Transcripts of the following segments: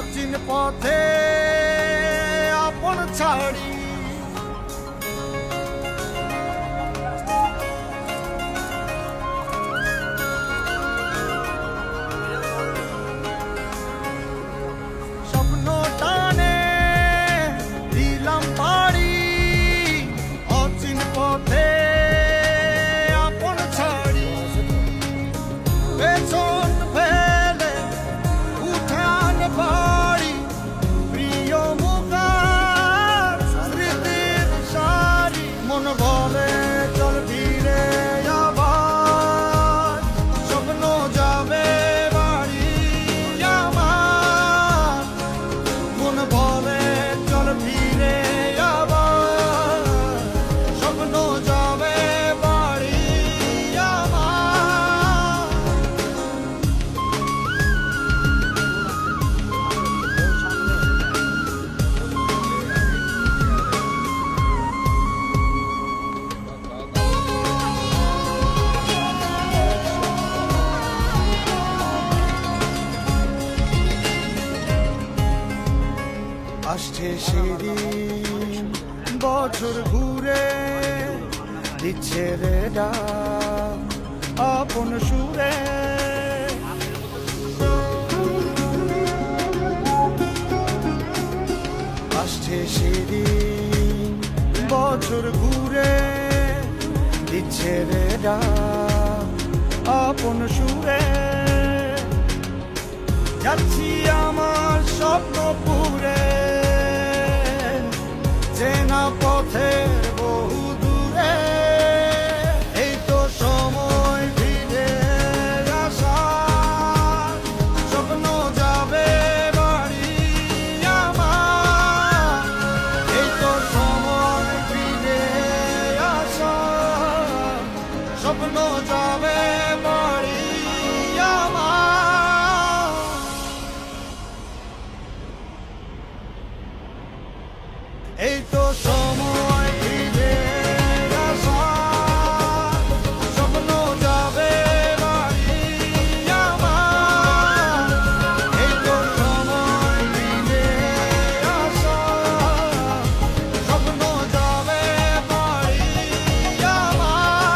অচিন পথে আপন ছাড়ি স্বপ্ন টানে দিলাম পাড়ি অচিন পথে আপন ছাড়ি পেছন ফেলে উঠান বাড়ি প্রিয় মুখার স্মৃতির সারি মন বলে চল ফিরে আবার স্বপ্ন যাবে বাড়ি আমার মন বলে চল ফিরে আবার স্বপ্ন যাবে বাড়ি আমার আসছে সেদিন বছর ঘুরে দিচ্ছে রে ডাক আপন সুরে আসছে সেদিন বছর ঘুরে দিচ্ছে রে ডাক আপন সুরে যাচ্ছি আমার স্বপ্ন পুরে চেনা পথের বহু দূরে এই তো সময় ফিরে আসা স্বপ্ন যাবে বাড়ি আমার এই তো সময় ফিরে আসা স্বপ্ন যাবে বাড়ি আমার এই তো সময় ফিরে আসা স্বপ্ন যাবে বাড়ি আমার এই তো সময় ফিরে আসা স্বপ্ন যাবে বাড়ি আমার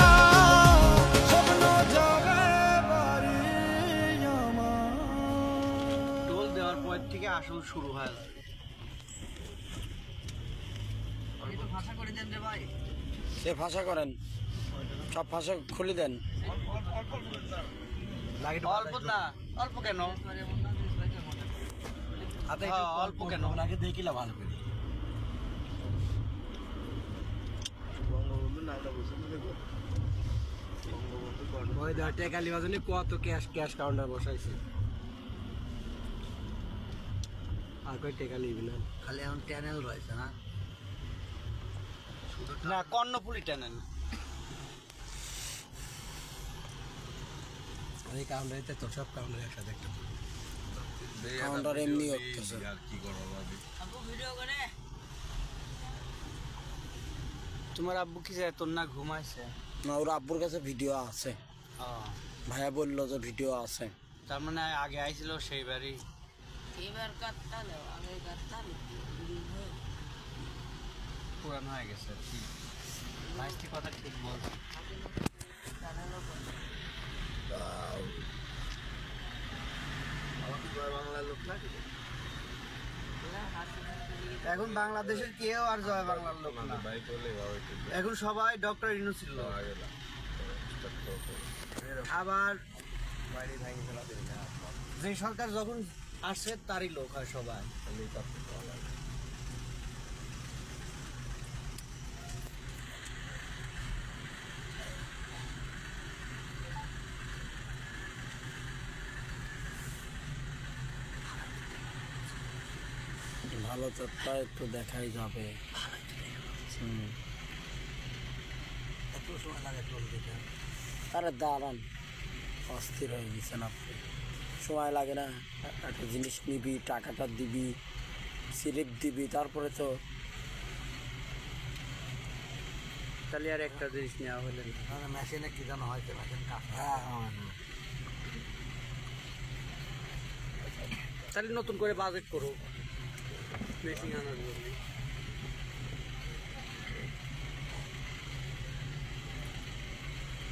স্বপ্ন যাবে বাড়ি আমার টোল দেওয়ার পর থেকে আসল শুরু হয়। সে ফাঁসা করেন, সব ফাঁসা খুলে দেন। অল্প না, অল্প কেন? হাতে হ্যাঁ, অল্প কেন? আগে দেখিলা ভালো করে। ওই ধর টেকালি বাজনে কত ক্যাশ কাউন্টার বসাইছে, আর কই টেকা লিবি না। খালি এখন ট্যানেল রয়েছে না, না কর্ণফুলি ট্যানেল। এই কাউন্টারিতে তো সব কাউন্টার একসাথে একটা কাউন্টার এমনি হচ্ছে। তোমার আব্বু কি যায় তোর না ঘুমাইছে? না, ওর আব্বুর কাছে ভিডিও আছে, ভাইয়া বললো যে ভিডিও আছে। তার মানে আগে আইছিল সেই বাড়ি। পুরান হয়ে গেছে মাইস্তি কথা ঠিক বল। এখন বাংলাদেশের কেউ আর জয় বাংলার লোক না, এখন সবাই ডক্টর ইউনূসের লোক। আবার যে সরকার যখন আসছে তারই লোক হয় সবাই। ভালো চারটা একটু দেখাই যাবে। আরে দাঁড়ান, অস্থির হয়ে গেছেন আপনি। সময় লাগে না, একটা জিনিস নিবি, টাকাটা দিবি, স্লিপ দিবি, তারপরে তো তাহলে আর একটা জিনিস নেওয়া হলে মেশিনে কি জানো হয়তো মেশিন কাজ। হ্যাঁ, তাহলে নতুন করে বাজেট করো মেশিন আনার জন্য।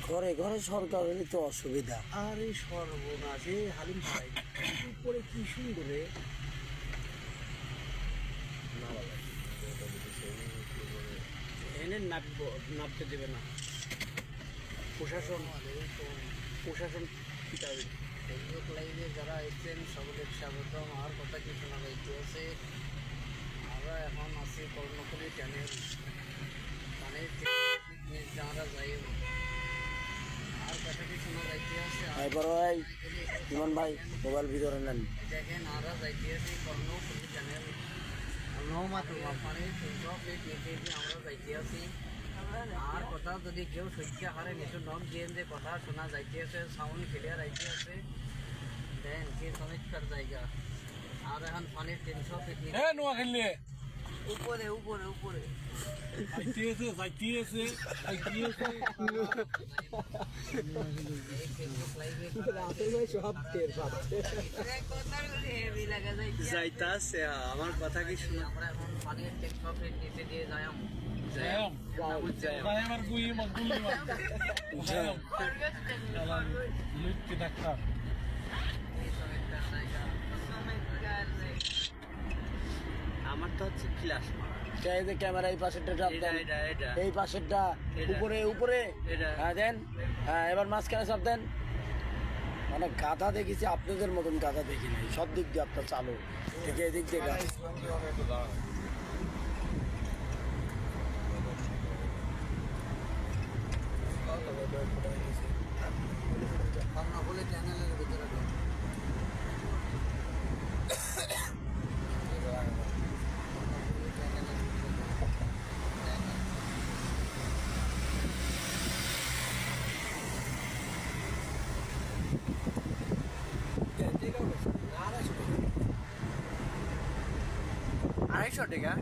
ঘরে ঘরে সরকারের তো অসুবিধা। আরে সর্বনাশ, এই হালিম ভাই উপরে কি সুন্দর রে। এনে নামতে দেবে না প্রশাসন, প্রশাসন পিটাবে। ফেসবুক লাইভে যারা এসেছেন সকলের স্বাগতম। আর কথা কি শোনা যাইতে আছে, আমরা এখন আছি কর্ণফুলী চ্যানেল, মানে যারা যাই আর কথা কি শোনা যাইতে আছে। ইমন ভাই মোবাইল ভিতরে নেন, দেখেন আমরা যাইতে আছি কর্ণফুলী চ্যানেল, মানে সব আমরা যাইতে আছি। আর কথা যদি কেউ সত্যি হারে নিচু নখ দিয়ে যে কথা শোনা যাইতে আছে, সাউন্ড ক্লিয়ার আইতে আছে, দেন কি চমৎকার জায়গা। আর এখন পানির 300 ফিট উপরে উপরে উপরে যাইতাছে। আমার কথা কি শোনা, আমরা এখন পানির 300 ফিট নিচে দিয়ে যাই। আমার তো হচ্ছে ফ্ল্যাশ মারা ক্যামেরা এই পাশেরটা চাপ দেন, এই পাশেরটা উপরে উপরে হ্যাঁ দেন। হ্যাঁ এবার মাঝখানে চাপ দেন। মানে গাধা দেখেছি, আপনাদের মতন গাধা দেখি নাই, সব দিক দিয়ে আপনার চালু থেকে এদিক দিয়ে গাছ। চ্যানেলের ভিতরে আড়াইশো টাকা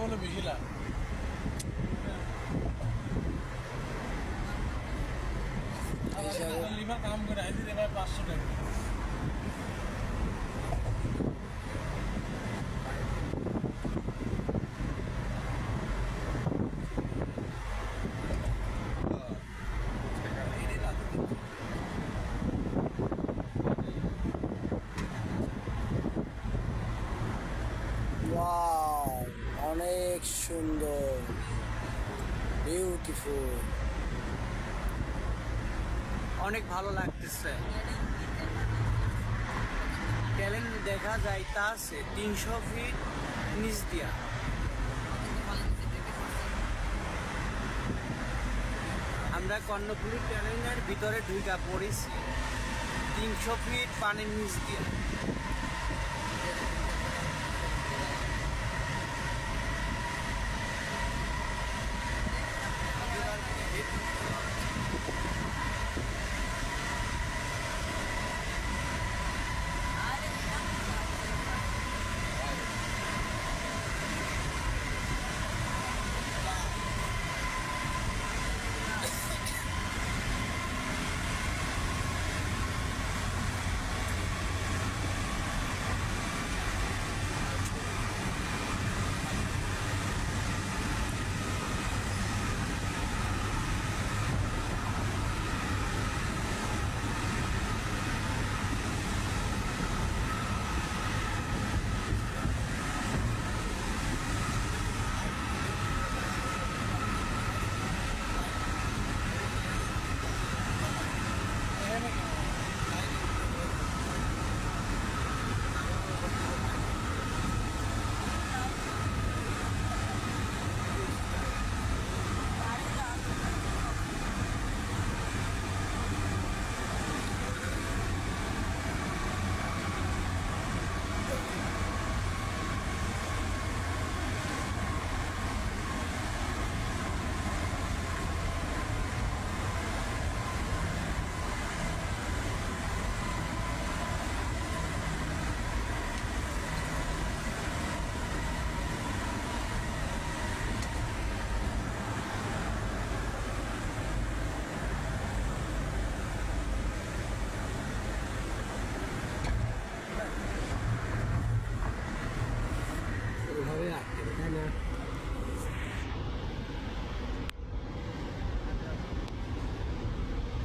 বলে বেশি লাভ। কাম করে আইসি 500 টাকা। অনেক সুন্দর, বিউটিফুল, অনেক ভালো লাগতেছে। ট্যালেন্ট দেখা যায় তা আছে 300 ফিট নিচ দিয়া। আমরা কর্ণফুলী ট্যালেন্টের ভিতরে ঢুকা পড়েছি 300 ফিট পানির নিচ দিয়া।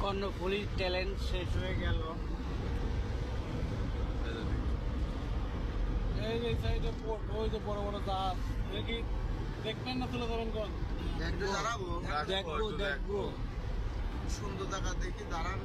কর্ণফুলীর ট্যালেন্ট শেষ হয়ে গেল। এই যে সাইডে পোর্ট, ওই যে বড় বড় জাহাজ, দেখি দেখবেন না তুলে যাবেন কোন? একটু দাঁড়াবো, দেখবো সুন্দর জায়গা দেখি দাঁড়ান।